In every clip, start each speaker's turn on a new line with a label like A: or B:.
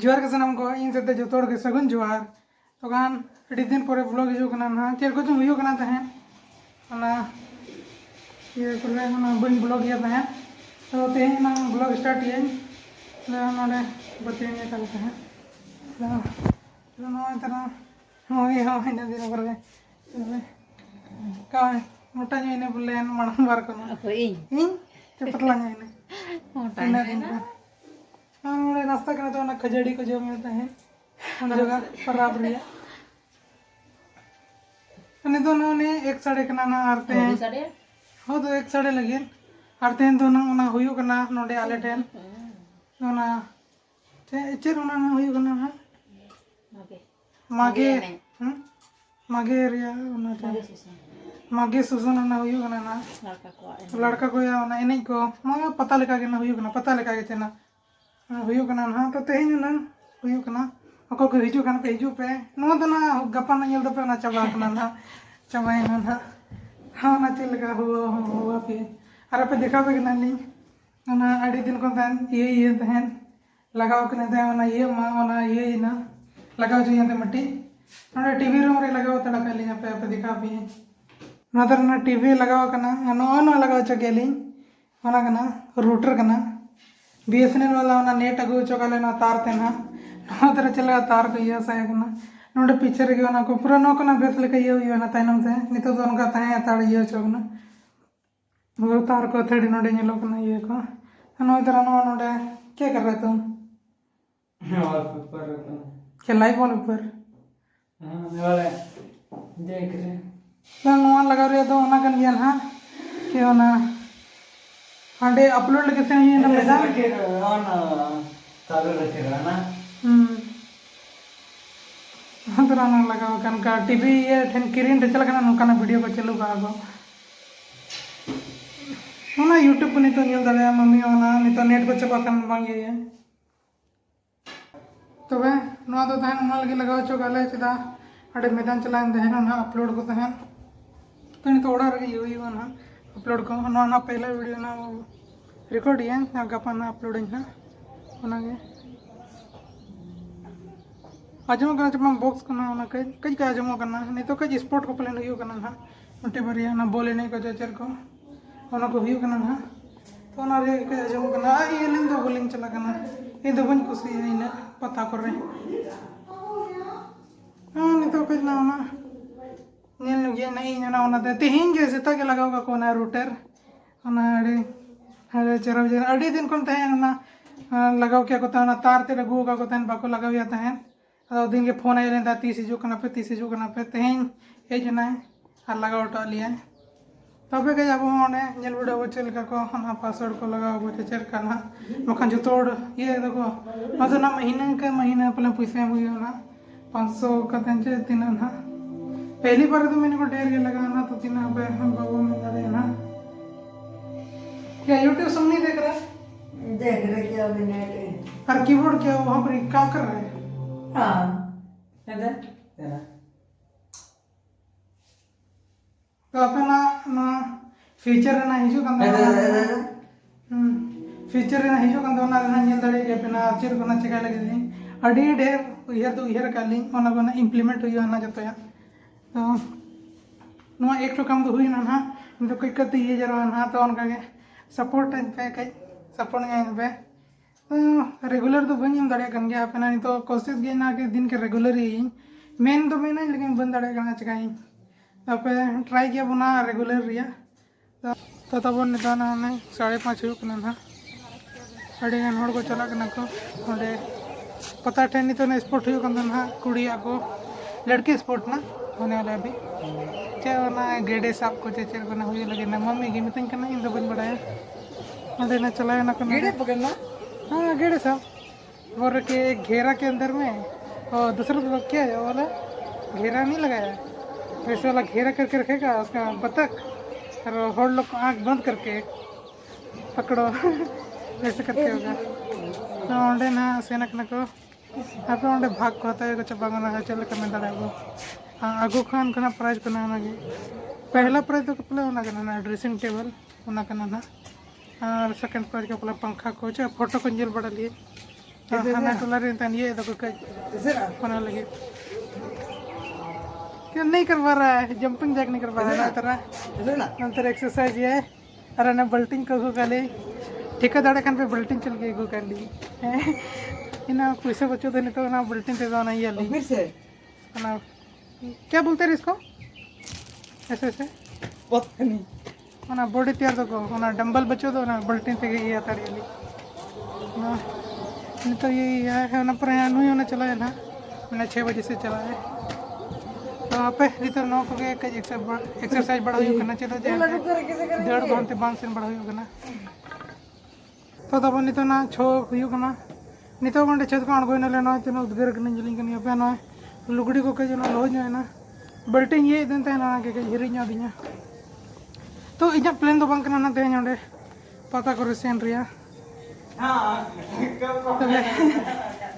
A: जोहार के सनम को इन सते जो तोड़ के सगुन जोहार तो गान अड़ी दिन पर ब्लॉग हिजू कना ना चेर को जो हुयो कना तहन ना ये कुले ना बन ब्लॉग या तहन तो तेन ना ब्लॉग स्टार्ट ये ना नोने बतेन ये कल तहन ना नो इतना होय होय ना दिन पर का मोटा ने बुलेन मणम बार को
B: Apa ini?
A: चपटला ने
B: Motor
A: इन दिन पर हाँ नाश्ता करना तो ना खजड़ी को जो मिलता है उन जगह खराब रही है अने दोनों ने एक साढ़े कना ना आरते हैं हो तो एक साढ़े लगे आरते हैं दोनों उना हुयू कना नोडे आले टेन उना चेर उना ना हुयू कना हा मागे मागे रिया उना मागे सुसन उना हुयू कना ना लड़का को या उना इन्हीं को मागा पता लेका के ना हुयू कना पता लेका के चेना हुयू कना ना तो तेहिं ना हुयू कना अको को हिजू कना पे हिजू पे नो तो ना गपा ना येल दो पे ना चबा कना ना चबाई ना हाँ ना चल लगा हुआ पे अरे पे देखा पे कना नी ना अड़ी दिन को तहन ये तहन लगाओ कना तहन ना ये मा ना ये ना लगाओ जो यंते मट्टी ना टीवी रूम रे लगाओ तड़ा पे लिया पे देखा पे ना तो ना टीवी लगाओ कना नो लगाओ चकेली होना कना रूटर कना बीएसएनएल वाला ना नेट अगु चोकाले ना तार ते ना नोदर चला तार को ये साया कना नोडे पिक्चर के ना को पूरा नो कना बेस लेके ये हुई ना ताइनम से नितो तो उनका ताया ताड़ ये चोकना वो तार को थड़ी नोडे नेलो कना ये को नोदर नोडे क्या कर रहे तुम
C: वॉलपेपर
A: क्या लाइव वॉलपेपर
C: वाले देख रहे
A: तो नोआ लगा रहे तो ओना कन ये ना कि ओना हांडे अपलोड लगे से ये ना मैदान
C: के ऑन चालू रखे ना
A: हंतरा ना लगाओ कन का टीवी ये ठन किरीन रे चला कना नोकाना वीडियो को चलू का गो ओना यूट्यूब को नितो नेल दाड़े मम्मी ओना नितो नेट को चबा कन बांग ये तबे नोआ दो तहन ओना लगे लगाओ चोकाले चिदा अडे मैदान चलान देहन ना अपलोड को तहन तो नितो ओड़ा रे युई ना अपलोड को नोआ ना पहला वीडियो ना रिकॉर्ड ये ना गपा ना अपलोड ना ओना के आजमो करना जब बॉक्स करना होना कई का आजमो करना नहीं तो कई स्पोर्ट को प्लान हुई करना ना मोटे बरिया ना बोले नहीं को जचर को ओना को हुई करना ना तो ना रे कई आजमो करना ये लिंग तो बोलिंग चला करना ये तो बन कुछ ये इन पता कर रहे हाँ नहीं तो कई ना होना नील ये नहीं ना होना ते हिंग जैसे तक लगाओगा कोना रूटर ओना अरे चरब जन अड़ी दिन कौन तहन ना लगाओ क्या को तहन तार ते लगू का को तहन बाको लगाव या तहन दिन के फोन आए था 30 हिजू करना पे तेहन ये जना और लगाओ टा लिया तबे के अब ओने नेल वीडियो चल का को ना पासवर्ड को लगाओ बोते चेक करना मखन जो तोड़ ये देखो मतलब ना महीने अपना पैसा हुई ना 500 का तंचे तीन ना पहली बार तो मैंने को ढेर के लगाना तो तीन पे बाबू में दे ना क्या यूट्यूब सब नहीं देख रहा
B: क्या नेट
A: और कीबोर्ड क्या वहाँ पर क्या कर रहे हैं तो अपना ना फीचर ना हिजू कंद फीचर ना हिजू कंद ना ना नेल दाड़े के अपना आचर को ना चेका लगे दी अड़ी ढेर उहर तो उहर काली ओना को ना इंप्लीमेंट हुई ना जतो या तो नो एक तो काम तो हुई ना तो कई कते ये जरा ना तो उनका के सपोर्ट पे कई सपोर्ट इन पे रेगुलर तो बन दाड़े कन गया अपना नहीं तो कोशिश गई ना कि दिन के रेगुलर ही मेन तो मैं नहीं लेकिन बन दाड़े करना चिकाई पे ट्राई किया बुना रेगुलर रिया तो तब निता ना 5:30 हुई कना ना अड़ी गान हड़ को चला कना को ओडे पता ठे नहीं तो ना स्पोर्ट हुई कन ना कुड़िया को लड़की स्पोर्ट ना होने वाला अभी चे ना गेडे साहब को चे को ना हुई लगे ना मम्मी की मितन कना इन दो बन बड़ाया ओडे ना चलाया ना कना गेडे पकड़ना हाँ गेड़े साहब और के घेरा के अंदर में और दूसरा तो क्या है वाला घेरा नहीं लगाया वैसे वाला घेरा करके रखेगा उसका बतख और होड़ लोग को आँख बंद करके पकड़ो ऐसे करके होगा तो ओंडे ना सेनक न को आप ओंडे भाग को हता है चबा ना चल कर में दाड़ा को आगो खान करना प्राइज करना ना पहला प्राइज तो कपले होना करना ना ड्रेसिंग टेबल होना करना ना और सेकंड प्राइज का पहला पंखा को फोटो को जल बड़ा लिए Hana टोला रे तन ये तो कई होने लगे क्यों नहीं कर पा रहा है जंपिंग जैक नहीं कर पा रहा है तेरा अंतर एक्सरसाइज ये अरे ना बल्टिंग को काले ठेका दाड़े खान पे बल्टिंग चल के गो कर ली इना पैसे बच्चों देने तो ना बल्टिंग ते ना ये ली फिर से ना क्या बोलते हैं इसको ऐसे ऐसे पता नहीं ना बॉडी तैयार तो को ना डंबल बच्चों तो ना बल्टिंग ते ये आता ली ना नहीं तो ये है ना पर यहाँ नहीं होना चला है ना मैंने 6 बजे से चला है तो आप रितर 9 को कई एक्सरसाइज बढ़ा हुई करना चाहिए 1.5 घंटे बांध से बढ़ा हुई करना तो तब नहीं तो ना छो हुई करना नहीं तो गंटे छत को अणगो ना तो उद्गार करने जलिंग करनी पे ना लुगड़ी को कई ना लो जाए ना बल्टिंग ये दिन तहना के हिरीज दिया तो इजा प्लेन तो बंक ना तेज ना पता कर सेन रिया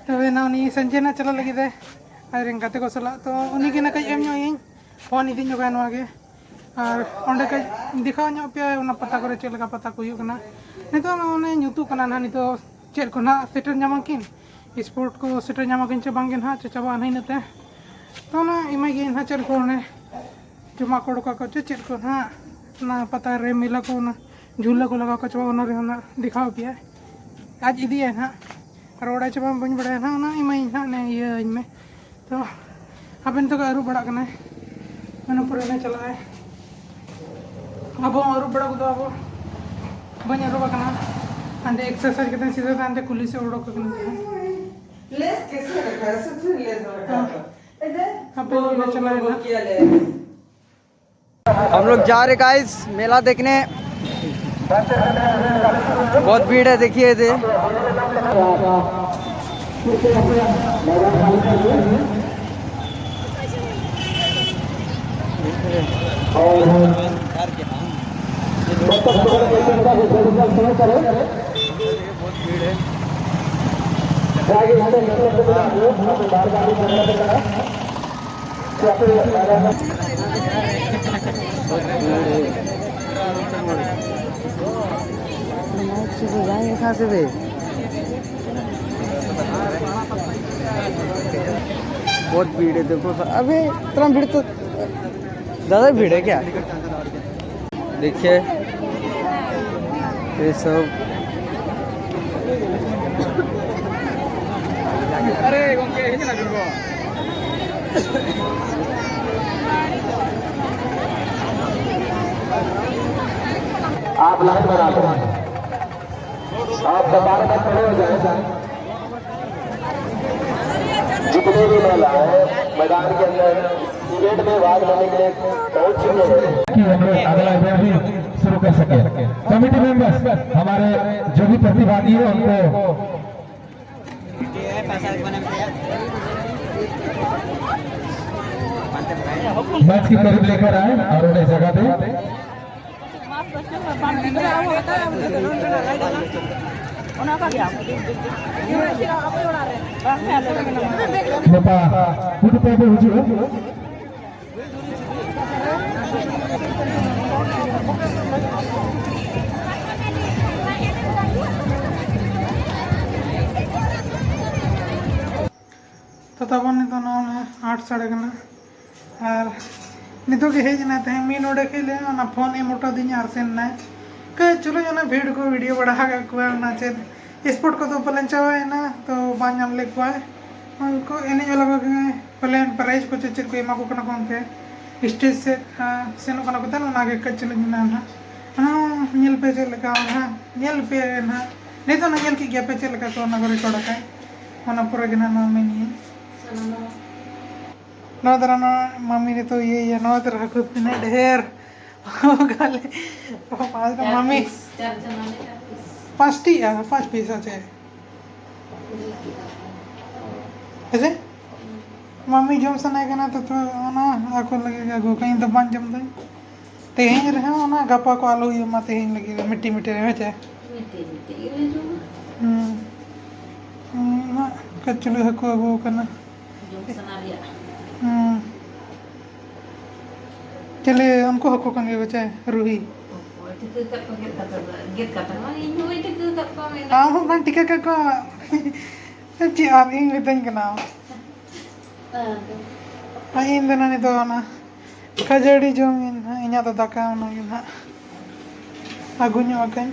A: तबे ना उनी संजय ना चला लगी दे और गाते को सला तो उनी के ना कई एम इन फोन इदी जो गान वागे और ओंडे कई दिखाओ नो पे उना पता करे चल का पता को हुना नहीं तो उन्हें ᱧᱩᱛᱩ कना ना नहीं तो चेल को ना सेटर ᱧᱟᱢᱟ किन स्पोर्ट को सेटर ᱧᱟᱢᱟ किन चे बांगे ना चाबा नहीं नते तो ना इमा गे ना चल को ने जमा कोड़ का को चेल को ना पता रे मिला को ना झूला को लगा को चाबा ना रे ना दिखाओ पिया आज इदी है ना रोड़ा चाबा बन बड़ा ना ना इमा ना ने ये इनमें तो अबन तो आरू बड़ा कना मैंने पूरे ने चला है अब आरू बड़ा को तो अब बन आरू बकना अंदर एक्सरसाइज करते हैं सीधा अंदर कुली से उड़ो करने
B: लेस कैसे रखा है सबसे लेस रखा है
A: अब ये चला है ना
D: हम लोग जा रहे गाइस मेला देखने बहुत भीड़ है देखिए थे बहुत भीड़ है जाएंगे कहाँ से भी बहुत भीड़ है देखो अबे इतना भीड़ तो ज़्यादा भीड़ है क्या देखिए ये सब अरे
E: आप लाइन बना दो आप कतार में खड़े हो जाए जितने भी महिला है मैदान के अंदर गेट में भाग लेने के लिए पहुंच चुके हैं कि हम लोग अगला इवेंट भी शुरू कर सके कमेटी मेंबर्स हमारे जो भी प्रतिभागी है उनको मैच की करीब लेकर आए और उन्हें जगह दे
A: तो तब तो 8 साढ़े और नितो के हेजना थे मी नोडे खेले ना फोन एम उठा दी और सेन ना कहे चलो जो ना भीड़ को वीडियो बढ़ा ना चेद स्पोर्ट को तो पलन चावे ना तो बांझाम ले को उनको एने लगा पलन प्राइज को चेद को एमा को कना कोन थे स्टेज से सेनो कना को तना ना के कचल ना ना नेल पे चल का ना नेल पे ना नहीं तो ना नेल की गया पे चल का तो ना को रिकॉर्ड का होना पूरा गिना ना में नहीं नौदराना मम्मी ने तो ये नौदरा खुद ने ढेर गाले मम्मी 5 पीस अच्छे ऐसे मम्मी जम सना ना तो ना आको लगेगा गो कहीं तो बन जम दे तेहिं रहे ना गपा को आलू ये मत तेहिं लगी मिट्टी मिट्टी रहे चाहे ना कचलू हको वो करना चले उनको हको कंगे बचे रूही हाँ हाँ टिका का ची आर इन मिताई कना इन दना नि तो ना खजड़ी जोमिन इना तो दाका ना ना आगुन्यो अकन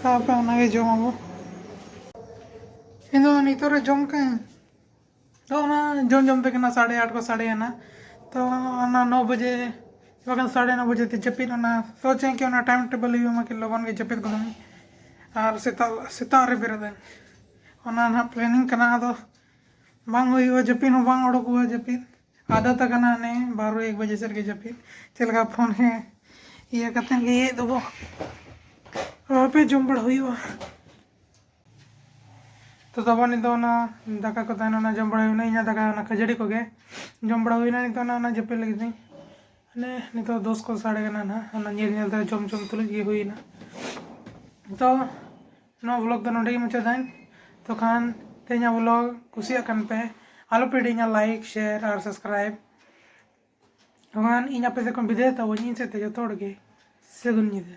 A: तापे ना के जोमाबो इन दो नि तो रे जोम का तो ना जोम जोम तक ना 8:30 को 8:30 ना तो ना 9 बजे वगन 9:30 बजे ते जपिन ना सोचे कि ना टाइम टेबल यू मा के लगन के जपित को और सेता रे बेरदन ओना ना प्लानिंग कना दो बांग हुई जपिन हो बांग ओडक हुआ जपिन आधा तक ना ने 12-1 बजे सर के जपिन चलगा फोन है ये कतन के ये दबो पे जुम्बड़ हुई तो तब नहीं तो ना दाका को ताना ना जम्बड़ा हुई ना दाका ना खजड़ी को गे जम्बड़ा हुई ना नहीं तो ना जपे लगी थी ने नहीं तो 2 को 8:30 ना ना नील नील तो जम जम तुल ये हुई ना तो नो व्लॉग तो नोडे मुचा दाइन तो खान तेना व्लॉग कुसिया कन पे आलो पेडी ना लाइक शेयर और सब्सक्राइब खान इना पे से कम विदे तो वहीं से ते जो तोड़ के सेगुन नीदे